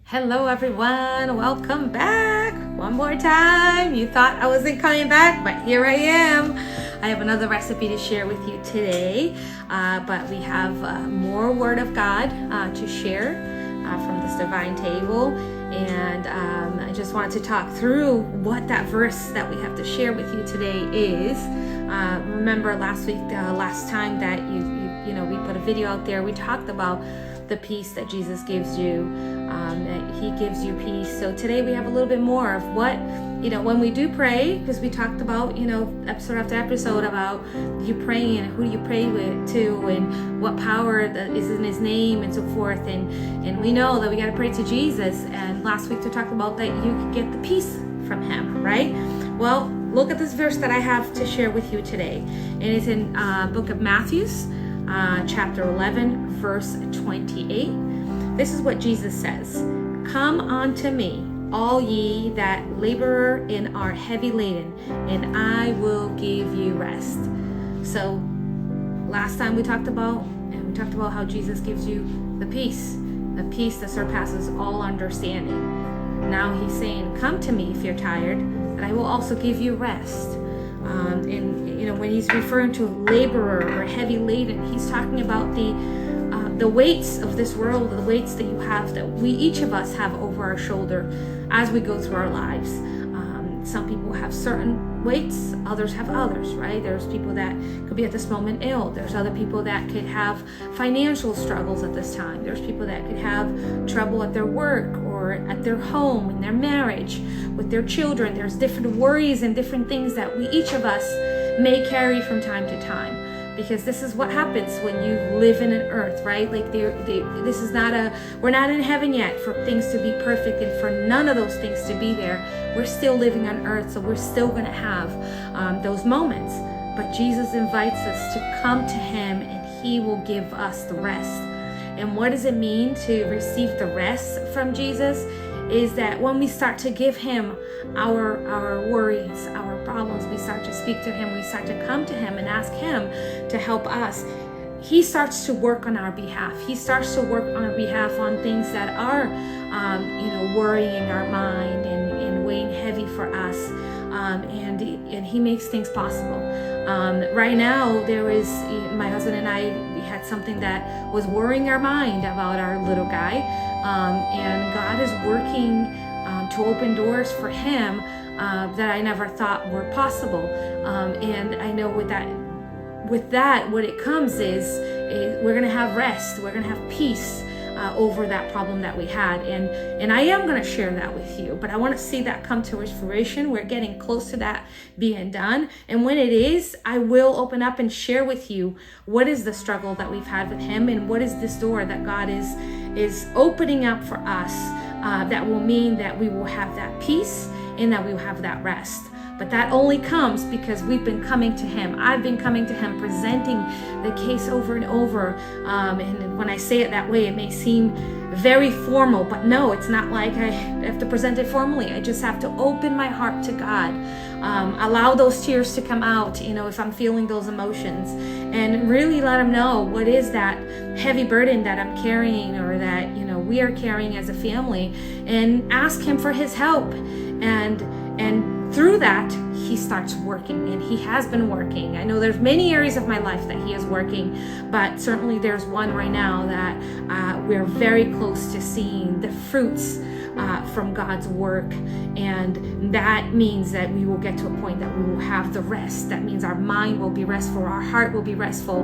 Hello everyone, welcome back one more time. You thought I wasn't coming back, but here I am. I have another recipe to share with you today, but we have more Word of God to share from this divine table, and I just wanted to talk through what that verse that we have to share with you today is. Remember last week, last time that you know we put a video out there, we talked about the peace that Jesus gives you, that he gives you peace. So today we have a little bit more of what, when we do pray, because we talked about, episode after episode about you praying and who you pray to and what power is in his name and so forth. And we know that we got to pray to Jesus. And last week we talked about that you could get the peace from him, right? Well, look at this verse that I have to share with you today. And it's in book of Matthew, chapter 11, verse 28. This is what Jesus says: "Come unto me, all ye that labor and are heavy laden, and I will give you rest." So last time we talked about how Jesus gives you the peace that surpasses all understanding. Now he's saying, come to me if you're tired, and I will also give you rest. And when he's referring to laborer or heavy laden, he's talking about the weights of this world, the weights that you have, that we each of us have over our shoulder as we go through our lives. Some people have certain weights, others have others, right? There's people that could be at this moment ill. There's other people that could have financial struggles at this time. There's people that could have trouble at their work or at their home, in their marriage, with their children. There's different worries and different things that we each of us may carry from time to time. Because this is what happens when you live in an earth, right? Like this is we're not in heaven yet for things to be perfect and for none of those things to be there. We're still living on earth, so we're still going to have those moments. But Jesus invites us to come to him and he will give us the rest. And what does it mean to receive the rest from Jesus? Is that when we start to give him our worries, our problems, we start to speak to him, we start to come to him and ask him to help us, he starts to work on our behalf. He starts to work on our behalf on things that are, worrying our mind and weighing heavy for us. And he makes things possible. Right now, my husband and I, we had something that was worrying our mind about our little guy. And God is working to open doors for him that I never thought were possible. And I know with that, what it comes is we're going to have rest. We're going to have peace over that problem that we had. And I am going to share that with you, but I want to see that come to fruition. We're getting close to that being done. And when it is, I will open up and share with you what is the struggle that we've had with him and what is this door that God is opening up for us that will mean that we will have that peace and that we will have that rest. But that only comes because we've been coming to him. I've been coming to him, presenting the case over and over. And when I say it that way, it may seem very formal, but no, it's not like I have to present it formally. I just have to open my heart to God. Allow those tears to come out, if I'm feeling those emotions, and really let him know what is that heavy burden that I'm carrying or that, we are carrying as a family, and ask him for his help. And through that, he starts working, and he has been working. I know there's many areas of my life that he is working, but certainly there's one right now that we're very close to seeing the fruits from God's work. And that means that we will get to a point that we will have the rest. That means our mind will be restful, our heart will be restful,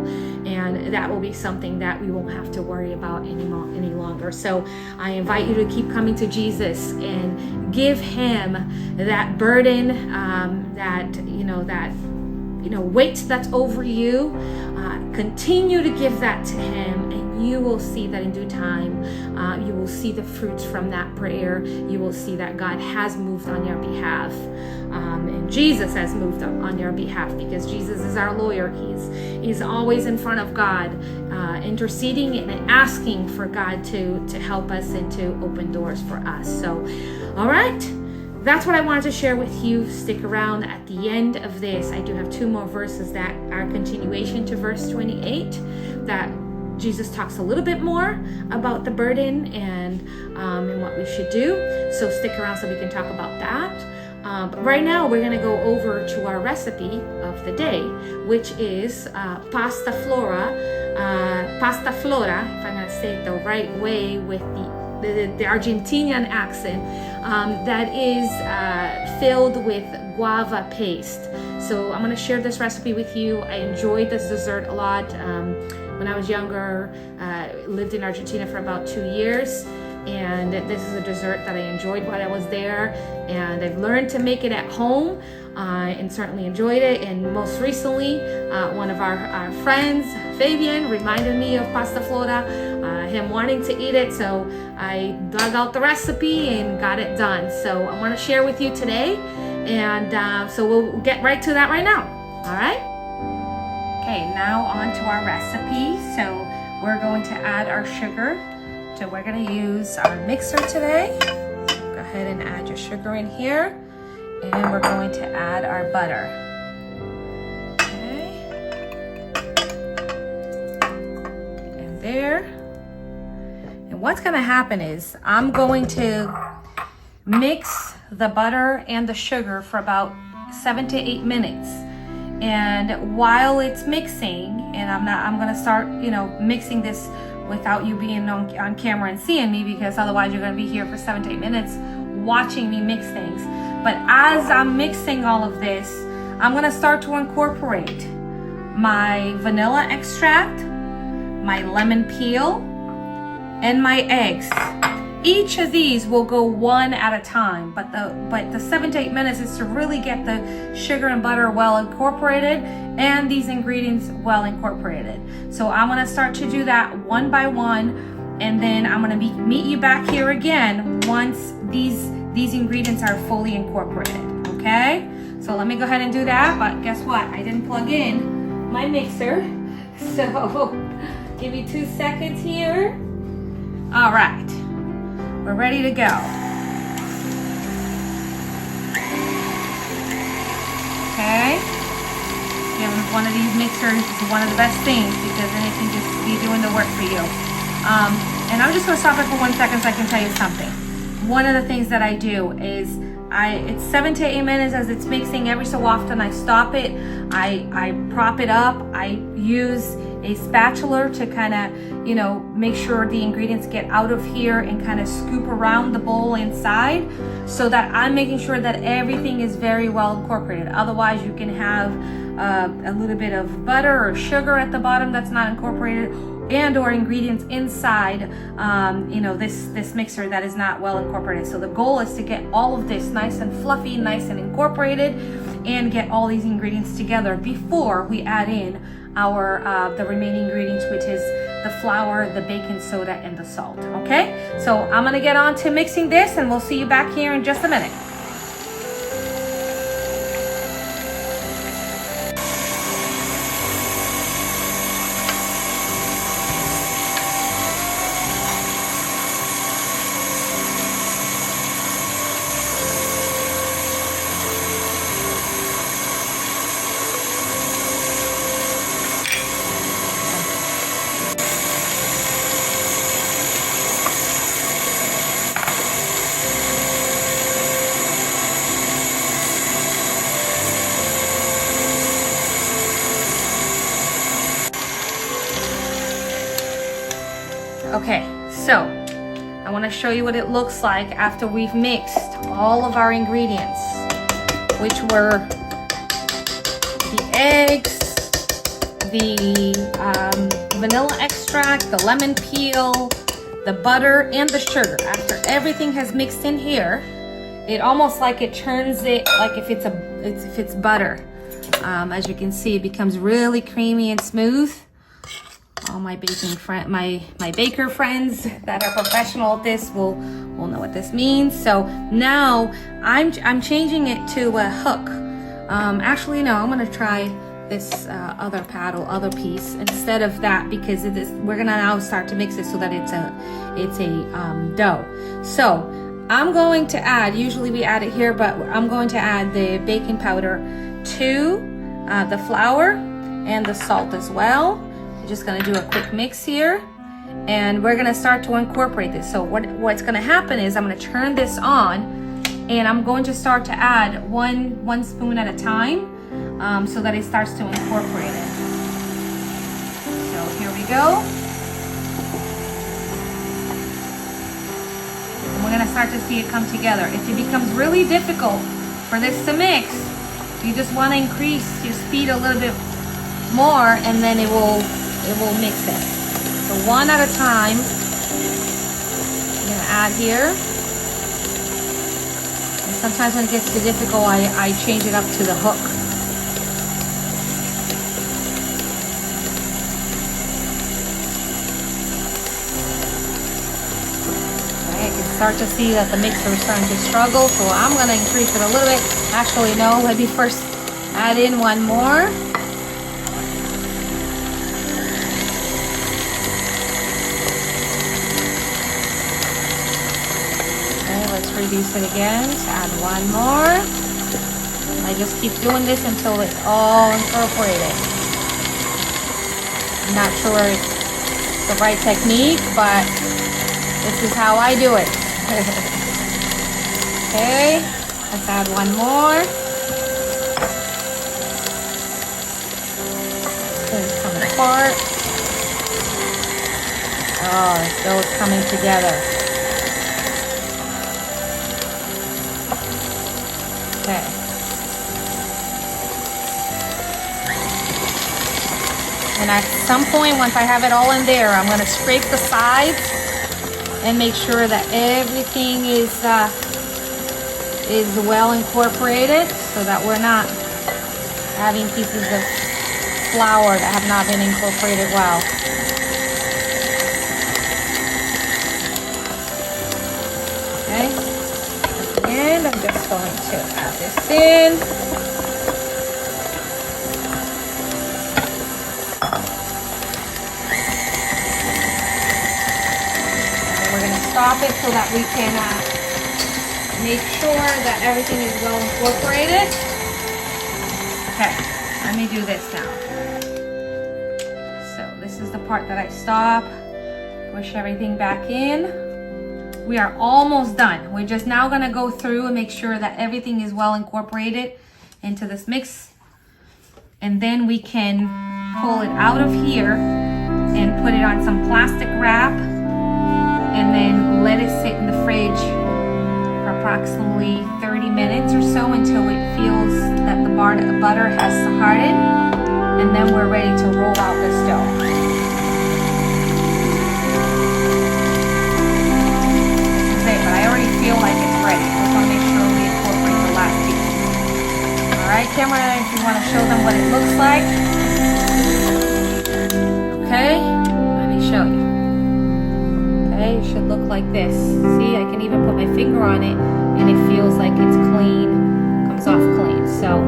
and that will be something that we won't have to worry about any longer. So I invite you to keep coming to Jesus and give him that burden, that weight that's over you. Continue to give that to him, and you will see that in due time, you will see the fruits from that prayer. You will see that God has moved on your behalf, and Jesus has moved on your behalf, because Jesus is our lawyer. He's always in front of God, interceding and asking for God to help us and to open doors for us. So, all right. That's what I wanted to share with you. Stick around at the end of this. I do have two more verses that are continuation to verse 28 that Jesus talks a little bit more about the burden and what we should do. So stick around so we can talk about that. But right now we're gonna go over to our recipe of the day, which is pasta flora, if I'm gonna say it the right way with the Argentinian accent, that is filled with guava paste. So I'm gonna share this recipe with you. I enjoyed this dessert a lot. When I was younger, lived in Argentina for about 2 years, and this is a dessert that I enjoyed while I was there, and I've learned to make it at home and certainly enjoyed it. And most recently, one of our friends, Fabian, reminded me of pasta flora, him wanting to eat it, so I dug out the recipe and got it done. So I want to share with you today, and so we'll get right to that right now. All right? Okay, now on to our recipe. So we're going to add our sugar. So we're going to use our mixer today. Go ahead and add your sugar in here. And we're going to add our butter. Okay. And there. And what's going to happen is I'm going to mix the butter and the sugar for about 7 to 8 minutes. And while it's mixing, and I'm gonna start, mixing this without you being on camera and seeing me, because otherwise you're gonna be here for 7 to 8 minutes watching me mix things. But as I'm mixing all of this, I'm gonna start to incorporate my vanilla extract, my lemon peel, and my eggs. Each of these will go one at a time, but the 7 to 8 minutes is to really get the sugar and butter well incorporated and these ingredients well incorporated. So I'm gonna start to do that one by one, and then I'm gonna meet you back here again once these ingredients are fully incorporated, okay? So let me go ahead and do that, but guess what? I didn't plug in my mixer, so give me 2 seconds here. All right. We're ready to go. Okay. Getting one of these mixers is one of the best things, because then it can just be doing the work for you. And I'm just gonna stop it for 1 second so I can tell you something. One of the things that I do is it's 7 to 8 minutes as it's mixing. Every so often I stop it, I prop it up, I use a spatula to kind of, make sure the ingredients get out of here and kind of scoop around the bowl inside, so that I'm making sure that everything is very well incorporated. Otherwise you can have a little bit of butter or sugar at the bottom that's not incorporated, and or ingredients inside this mixer that is not well incorporated. So the goal is to get all of this nice and fluffy, nice and incorporated, and get all these ingredients together before we add in our the remaining ingredients, which is the flour, the baking soda, and the salt. Okay, so I'm gonna get on to mixing this, and we'll see you back here in just a minute. Okay, so I want to show you what it looks like after we've mixed all of our ingredients, which were the eggs, the vanilla extract, the lemon peel, the butter, and the sugar. After everything has mixed in here, it almost like it turns it like if it's butter. As you can see, it becomes really creamy and smooth. All my my baker friends that are professional at this will know what this means. So now I'm changing it to a hook. Actually, no, I'm gonna try this other piece instead of that, because we're gonna now start to mix it so that it's a dough. So I'm going to add, usually we add it here, but I'm going to add the baking powder to the flour and the salt as well. You're just gonna do a quick mix here, and we're gonna start to incorporate this. So what's gonna happen is I'm gonna turn this on, and I'm going to start to add one spoon at a time, so that it starts to incorporate it. So here we go. And we're gonna start to see it come together. If it becomes really difficult for this to mix, you just wanna increase your speed a little bit more, and then it will mix it. So one at a time. I'm gonna add here. And sometimes when it gets too difficult, I change it up to the hook. Start to see that the mixer is starting to struggle, so I'm going to increase it a little bit. Actually, no, let me first add in one more. Okay, let's reduce it again to add one more. I just keep doing this until it's all incorporated. I'm not sure it's the right technique, but this is how I do it. Okay, let's add one more. It's coming apart. Oh, the dough is coming together. Okay. And at some point, once I have it all in there, I'm going to scrape the sides and make sure that everything is well incorporated, so that we're not having pieces of flour that have not been incorporated well. Okay, at the end, I'm just going to add this in. Stop it so that we can make sure that everything is well incorporated. Okay, let me do this now. So this is the part that I stop, push everything back in. We are almost done. We're just now gonna go through and make sure that everything is well incorporated into this mix. And then we can pull it out of here and put it on some plastic wrap, and then let it sit in the fridge for approximately 30 minutes or so until it feels that the butter has hardened, and then we're ready to roll out this dough. Okay, but I already feel like it's ready. Just want to make sure we incorporate the last piece. All right, camera, if you want to show them what it looks like. Okay, let me show you. Okay, it should look like this. See, I can even put my finger on it and it feels like it's clean, comes off clean. So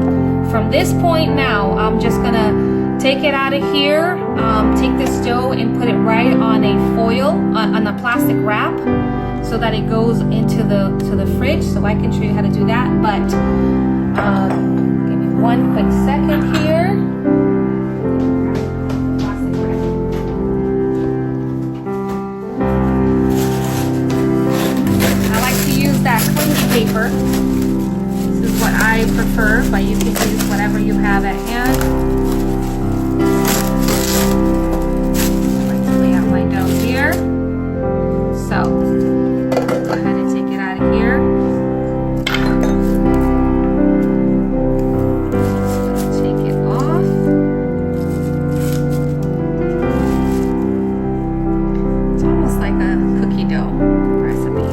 from this point now, I'm just gonna take it out of here, take this dough and put it right on a foil, on a plastic wrap, so that it goes into the fridge. So I can show you how to do that, but give me one quick second here. Paper. This is what I prefer, but you can use whatever you have at hand. Let's lay out my dough here. So, go ahead and take it out of here. Take it off. It's almost like a cookie dough recipe.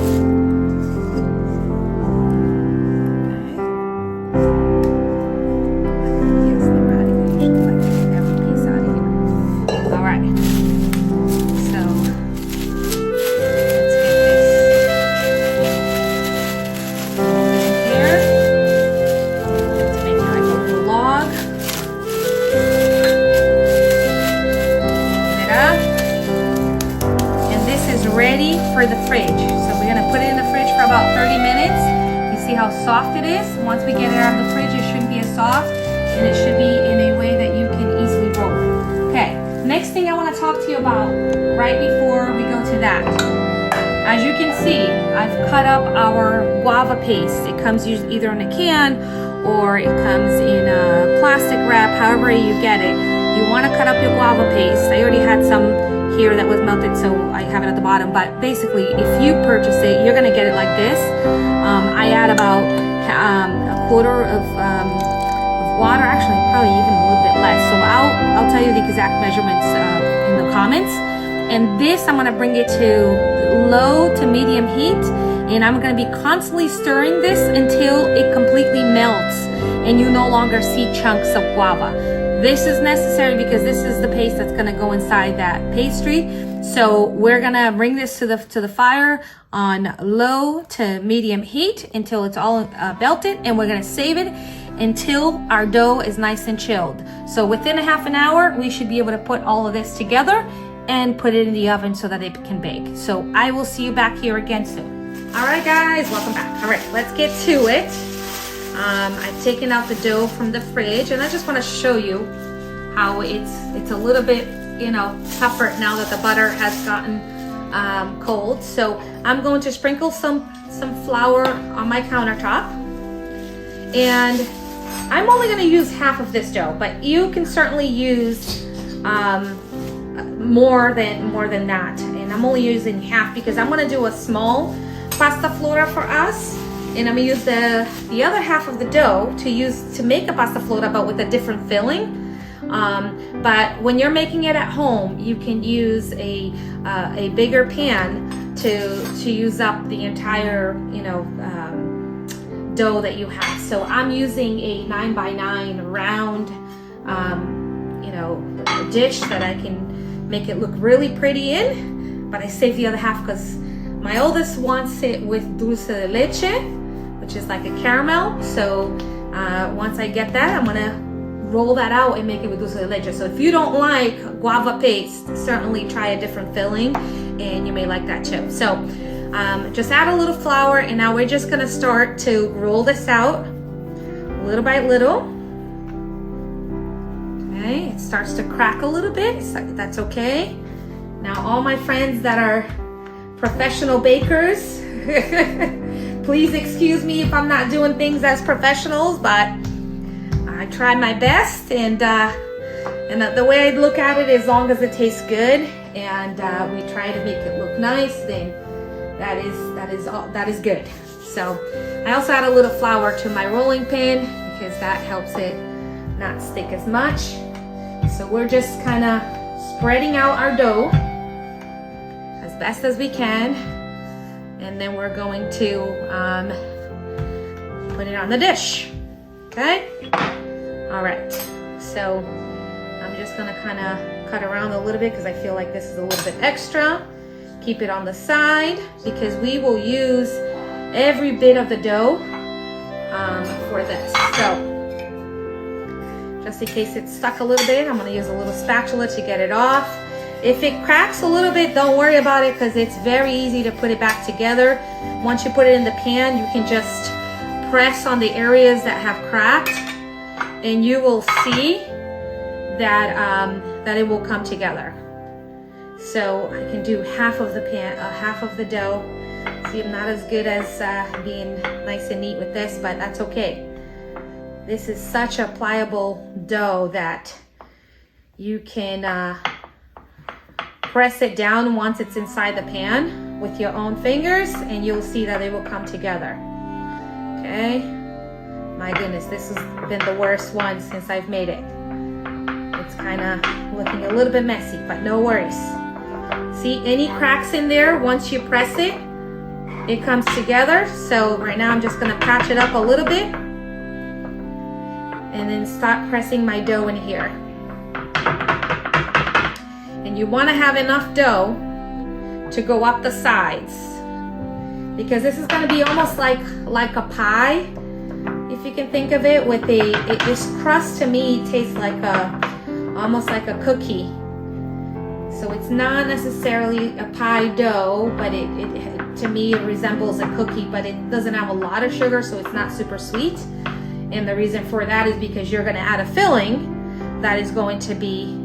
Ready for the fridge. So we're gonna put it in the fridge for about 30 minutes. You see how soft it is? Once we get it out of the fridge, it shouldn't be as soft, and it should be in a way that you can easily roll. Okay, Next thing I want to talk to you about right before we go to that. As you can see, I've cut up our guava paste. It comes either in a can or it comes in a plastic wrap, however you get it. You want to cut up your guava paste. I already had some here that was melted, so I have it at the bottom. But basically, if you purchase it, you're going to get it like this. I add about a quarter of water, actually probably even a little bit less. So I'll tell you the exact measurements in the comments. And this, I'm going to bring it to low to medium heat, and I'm going to be constantly stirring this until it completely melts and you no longer see chunks of guava. This is necessary because this is the paste that's going to go inside that pastry. So we're going to bring this to the fire on low to medium heat until it's all melted, and we're going to save it until our dough is nice and chilled. So within a half an hour, we should be able to put all of this together and put it in the oven so that it can bake. So I will see you back here again soon. All right, guys, welcome back. All right, let's get to it. I've taken out the dough from the fridge, and I just want to show you how it's a little bit, you know, tougher now that the butter has gotten cold. So I'm going to sprinkle some flour on my countertop, and I'm only going to use half of this dough, but you can certainly use more than that, and I'm only using half because I'm going to do a small pasta flora for us, and I'm going to use the other half of the dough to make a pasta flora, but with a different filling. But when you're making it at home, you can use a bigger pan to use up the entire, you know, dough that you have. So I'm using a 9x9 round, you know, dish that I can make it look really pretty in, but I saved the other half because my oldest wants it with dulce de leche, which is like a caramel. So once I get that, I'm gonna roll that out and make it with dulce de leche. So if you don't like guava paste, certainly try a different filling, and you may like that too. So just add a little flour, and now we're just gonna start to roll this out little by little. Okay, it starts to crack a little bit. That's okay. Now, all my friends that are professional bakers, please excuse me if I'm not doing things as professionals, but I try my best, and the way I look at it, as long as it tastes good and we try to make it look nice, then that is good. So I also add a little flour to my rolling pin because that helps it not stick as much. So we're just kind of spreading out our dough as best as we can, and then we're going to put it on the dish. Okay? All right. So I'm just gonna kind of cut around a little bit because I feel like this is a little bit extra. Keep it on the side because we will use every bit of the dough for this. So just in case it's stuck a little bit, I'm going to use a little spatula to get it off. If it cracks a little bit, don't worry about it because it's very easy to put it back together. Once you put it in the pan, you can just press on the areas that have cracked, and you will see that it will come together. So I can do half of the half of the dough. See, I'm not as good as being nice and neat with this, but that's okay. This is such a pliable dough that you can press it down once it's inside the pan with your own fingers, and you'll see that it will come together. Okay? My goodness, this has been the worst one since I've made it. It's kind of looking a little bit messy, but no worries. See, any cracks in there, once you press it, it comes together. So right now I'm just gonna patch it up a little bit and then start pressing my dough in here. And you wanna have enough dough to go up the sides, because this is gonna be almost like a pie, if you can think of it, with this crust to me tastes like almost like a cookie. So it's not necessarily a pie dough, but it to me it resembles a cookie, but it doesn't have a lot of sugar, so it's not super sweet. And the reason for that is because you're going to add a filling that is going to be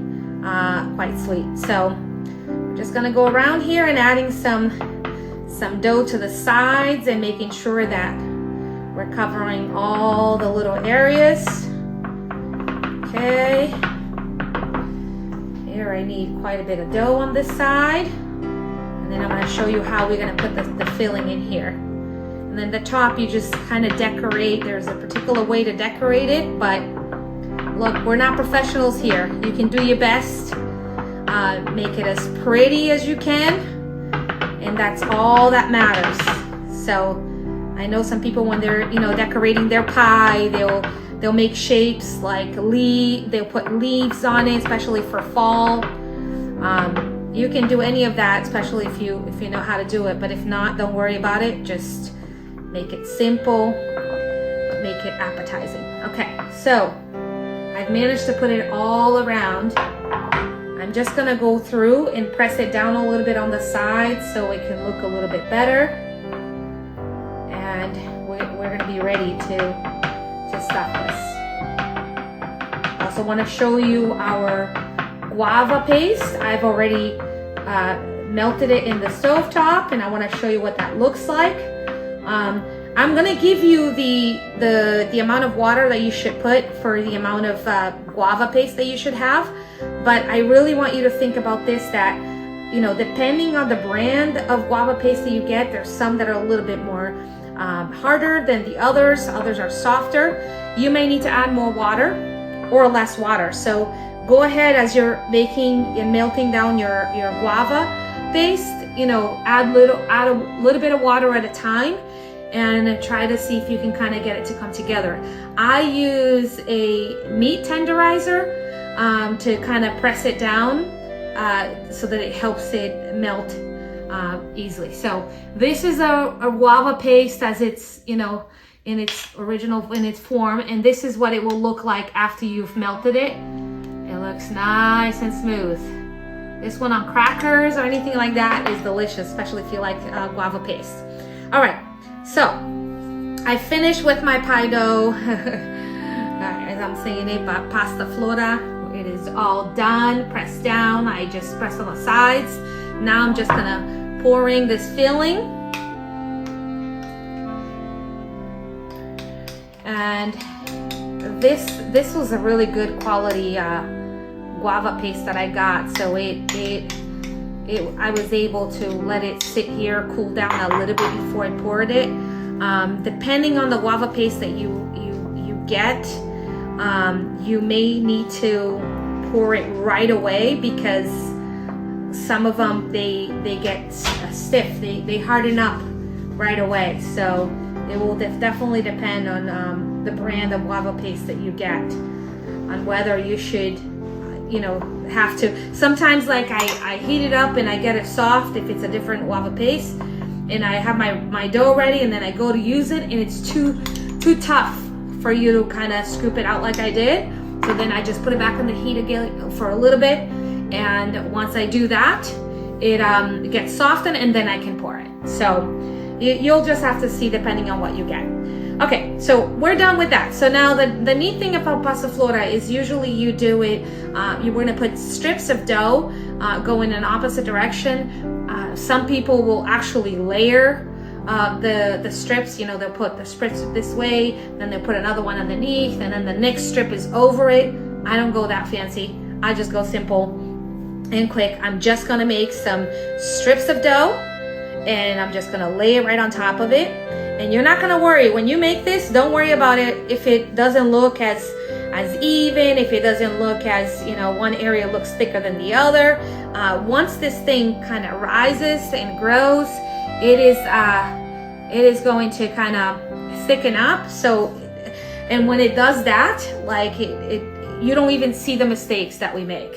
quite sweet. So we're just gonna go around here and adding some dough to the sides and making sure that we're covering all the little areas. Okay. Here I need quite a bit of dough on this side. And then I'm gonna show you how we're gonna put the filling in here. And then the top, you just kind of decorate. There's a particular way to decorate it, but look, we're not professionals here. You can do your best. Make it as pretty as you can. And that's all that matters. So I know some people when they're, you know, decorating their pie, they'll make shapes like they'll put leaves on it, especially for fall. You can do any of that, especially if you know how to do it. But if not, don't worry about it. Just make it simple, but make it appetizing. Okay, so I've managed to put it all around. I'm just gonna go through and press it down a little bit on the side so it can look a little bit better. And we're gonna be ready to stuff this. I also wanna show you our guava paste. I've already melted it in the stovetop, and I wanna show you what that looks like. I'm gonna give you the amount of water that you should put for the amount of guava paste that you should have. But I really want you to think about this, that, you know, depending on the brand of guava paste that you get, there's some that are a little bit more harder than the others. Others are softer. You may need to add more water or less water. So go ahead as you're making and melting down your guava paste, you know, add a little bit of water at a time and try to see if you can kind of get it to come together. I use a meat tenderizer to kind of press it down so that it helps it melt easily. So this is a guava paste as it's, you know, in its form, and this is what it will look like after you've melted it. It looks nice and smooth. This one on crackers or anything like that is delicious, especially if you like guava paste. All right, so I finished with my pie dough. As I'm saying it, but Pasta Flora. It is all done, pressed down. I just pressed on the sides. Now I'm just gonna pour in this filling. And this was a really good quality guava paste that I got. So I was able to let it sit here, cool down a little bit before I poured it. Depending on the guava paste that you get, you may need to pour it right away, because some of them they get stiff, they harden up right away. So it will definitely depend on the brand of guava paste that you get, on whether you should, you know, have to. Sometimes, like I heat it up and I get it soft if it's a different guava paste, and I have my dough ready, and then I go to use it and it's too tough for you to kind of scoop it out like I did. So then I just put it back on the heat again for a little bit, and once I do that, it gets softened, and then I can pour it. So you'll just have to see depending on what you get. Okay, so we're done with that. So now the neat thing about Pasta Flora is usually you do it, you're gonna put strips of dough, go in an opposite direction. Some people will actually layer the strips. You know, they'll put the strips this way, then they'll put another one underneath, and then the next strip is over it. I don't go that fancy. I just go simple and quick. I'm just gonna make some strips of dough, and I'm just gonna lay it right on top of it. And you're not gonna worry when you make this. Don't worry about it if it doesn't look as even, if it doesn't look as, you know, one area looks thicker than the other. Once this thing kind of rises and grows, it is going to kind of thicken up. So, and when it does that, like you don't even see the mistakes that we make.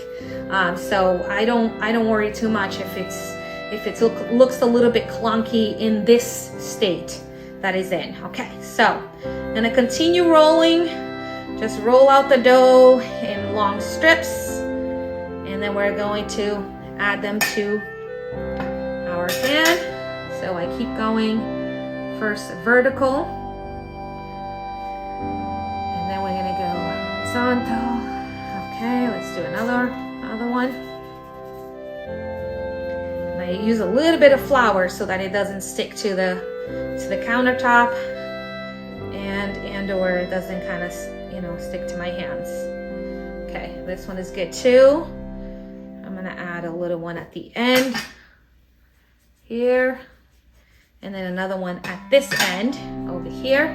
So I don't worry too much if it looks a little bit clunky in this state that is in. Okay, so I'm gonna continue rolling. Just roll out the dough in long strips, and then we're going to add them to our pan. So I keep going, first vertical, and then we're gonna go horizontal. Okay, let's do another another one. And I use a little bit of flour so that it doesn't stick to the countertop and or it doesn't kind of, you know, stick to my hands. Okay, this one is good too. I'm gonna add a little one at the end here, and then another one at this end over here.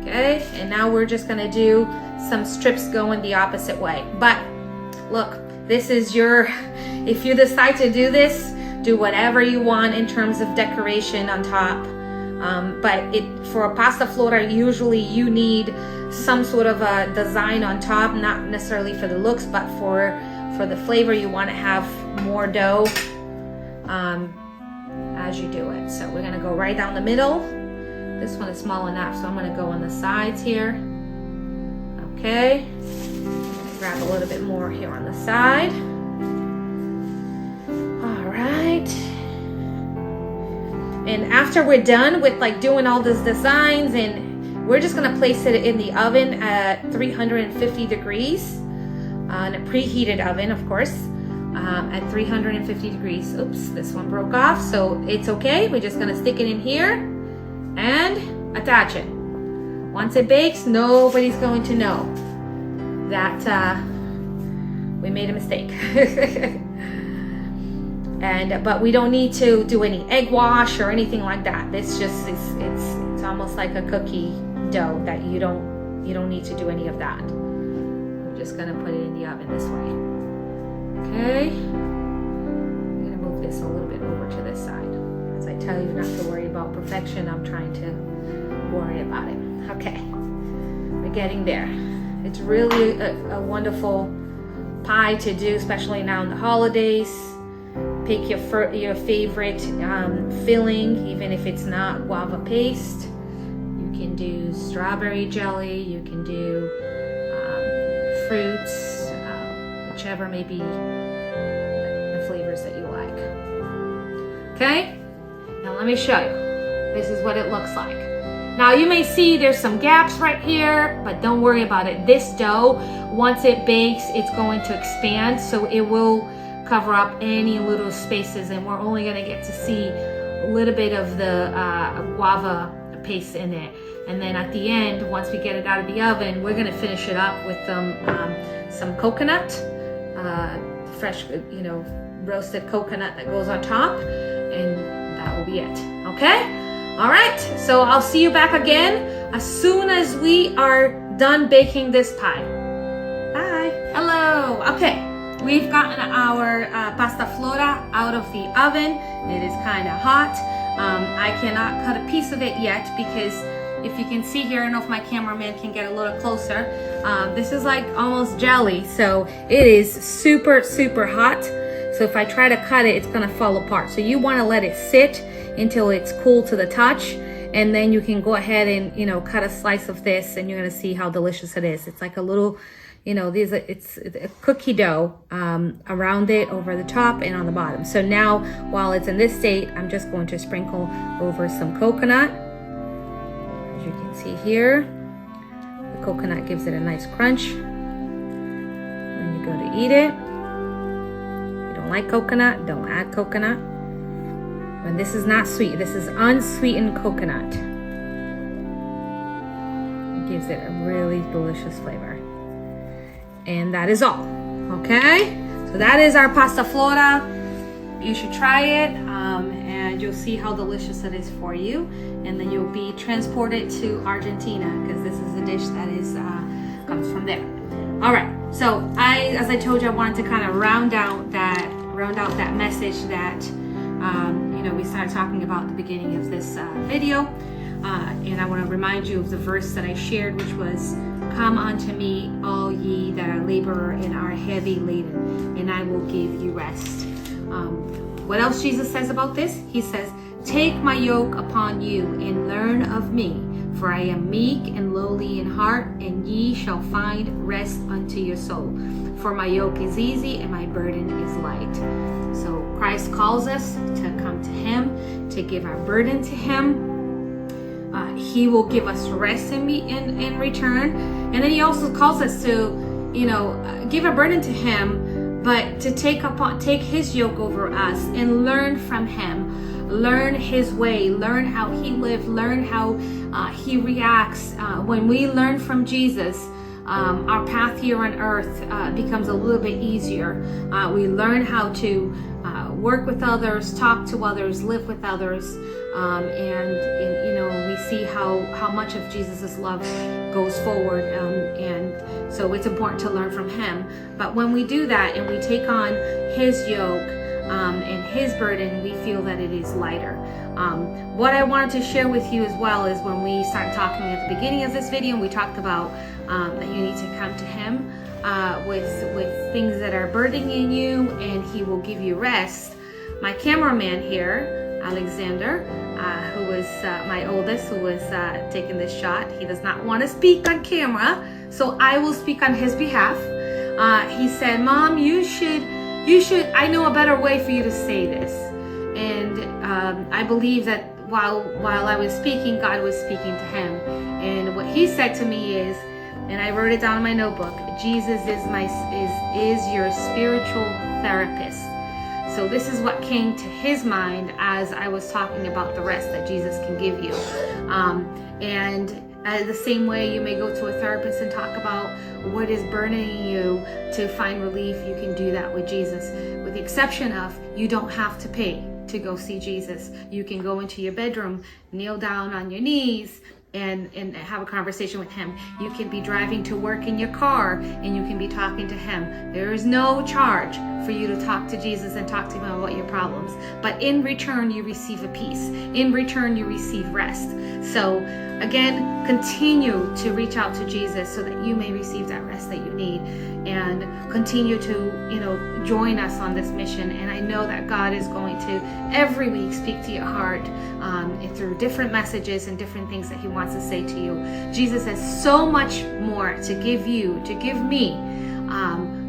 Okay, and now we're just gonna do some strips going the opposite way. But look, this is your, if you decide to do this, do whatever you want in terms of decoration on top. But for a pasta flora, usually you need some sort of a design on top, not necessarily for the looks, but for the flavor. You want to have more dough as you do it. So we're gonna go right down the middle. This one is small enough, so I'm gonna go on the sides here. Okay, grab a little bit more here on the side. All right. And after we're done with like doing all these designs, and we're just gonna place it in the oven at 350 degrees, in a preheated oven, of course, at 350 degrees. Oops, this one broke off, so it's okay. We're just gonna stick it in here and attach it. Once it bakes, nobody's going to know that we made a mistake. But we don't need to do any egg wash or anything like that. This just it's almost like a cookie dough that you don't need to do any of that. We're just gonna put it in the oven this way. Okay. I'm gonna move this a little bit over to this side. As I tell you not to worry about perfection, I'm trying to worry about it. Okay, we're getting there. It's really a wonderful pie to do, especially now in the holidays. Pick your favorite filling, even if it's not guava paste. You can do strawberry jelly, you can do fruits, whichever may be the flavors that you like. Okay, now let me show you. This is what it looks like. Now you may see there's some gaps right here, but don't worry about it. This dough, once it bakes, it's going to expand, so it will cover up any little spaces, and we're only going to get to see a little bit of the guava paste in it. And then at the end, once we get it out of the oven, we're going to finish it up with some coconut, fresh, roasted coconut that goes on top, and that will be it. Okay? All right, so I'll see you back again as soon as we are done baking this pie. Bye. Hello. Okay, we've gotten our pasta flora out of the oven. It is kind of hot. I cannot cut a piece of it yet because if you can see here, I don't know if my cameraman can get a little closer. This is like almost jelly, so it is super, super hot. So if I try to cut it, it's gonna fall apart. So you wanna let it sit until it's cool to the touch, and then you can go ahead and cut a slice of this, and you're gonna see how delicious it is. It's like a little, it's a cookie dough around it, over the top and on the bottom. So now, while it's in this state, I'm just going to sprinkle over some coconut. As you can see here, the coconut gives it a nice crunch when you go to eat it. If you don't like coconut, don't add coconut. And this is not sweet, this is unsweetened coconut. It gives it a really delicious flavor. And that is all, okay? So that is our pasta flora. You should try it, and you'll see how delicious it is for you. And then you'll be transported to Argentina, because this is a dish that is comes from there. All right, so as I told you, I wanted to kind of round out that message that we started talking about at the beginning of this video, and I want to remind you of the verse that I shared, which was, "Come unto me, all ye that are laborer and are heavy laden, and I will give you rest." What else Jesus says about this? He says, "Take my yoke upon you and learn of me, for I am meek and lowly in heart, and ye shall find rest unto your soul. For my yoke is easy and my burden is light." So Christ calls us to come to him, to give our burden to him. He will give us rest in return. And then he also calls us to, give a burden to him but to take his yoke over us and learn from him, learn his way, learn how he lived, learn how he reacts. When we learn from Jesus, our path here on earth becomes a little bit easier. We learn how to work with others, talk to others, live with others, and you know, we see how much of Jesus's love goes forward, and so it's important to learn from him. But when we do that and we take on his yoke and his burden, we feel that it is lighter. What I wanted to share with you as well is when we started talking at the beginning of this video, we talked about that you need to come to him with things that are burdening you, and he will give you rest. My cameraman here, Alexander, who was my oldest, who was taking this shot, he does not want to speak on camera, so I will speak on his behalf. He said, "Mom, you should, I know a better way for you to say this." And I believe that while I was speaking, God was speaking to him. And what he said to me is, and I wrote it down in my notebook, Jesus is your spiritual therapist. So this is what came to his mind as I was talking about the rest that Jesus can give you. And the same way you may go to a therapist and talk about what is burdening you to find relief, you can do that with Jesus. With the exception of, you don't have to pay to go see Jesus. You can go into your bedroom, kneel down on your knees, and have a conversation with him. You can be driving to work in your car and you can be talking to him. There is no charge for you to talk to Jesus and talk to him about your problems. But in return, you receive a peace. In return, you receive rest. So again, continue to reach out to Jesus so that you may receive that rest that you need, and continue to, you know, join us on this mission. And I know that God is going to every week speak to your heart through different messages and different things that he wants to say to you. Jesus has so much more to give you, to give me.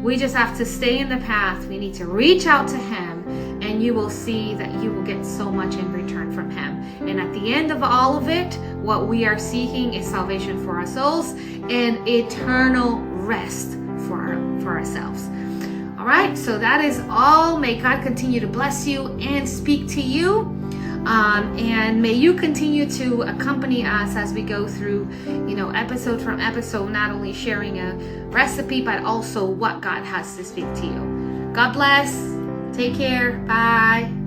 We just have to stay in the path. We need to reach out to him, and you will see that you will get so much in return from him. And at the end of all of it, what we are seeking is salvation for our souls and eternal rest for ourselves. All right, so that is all. May God continue to bless you and speak to you. And may you continue to accompany us as we go through, you know, episode from episode, not only sharing a recipe, but also what God has to speak to you. God bless. Take care. Bye.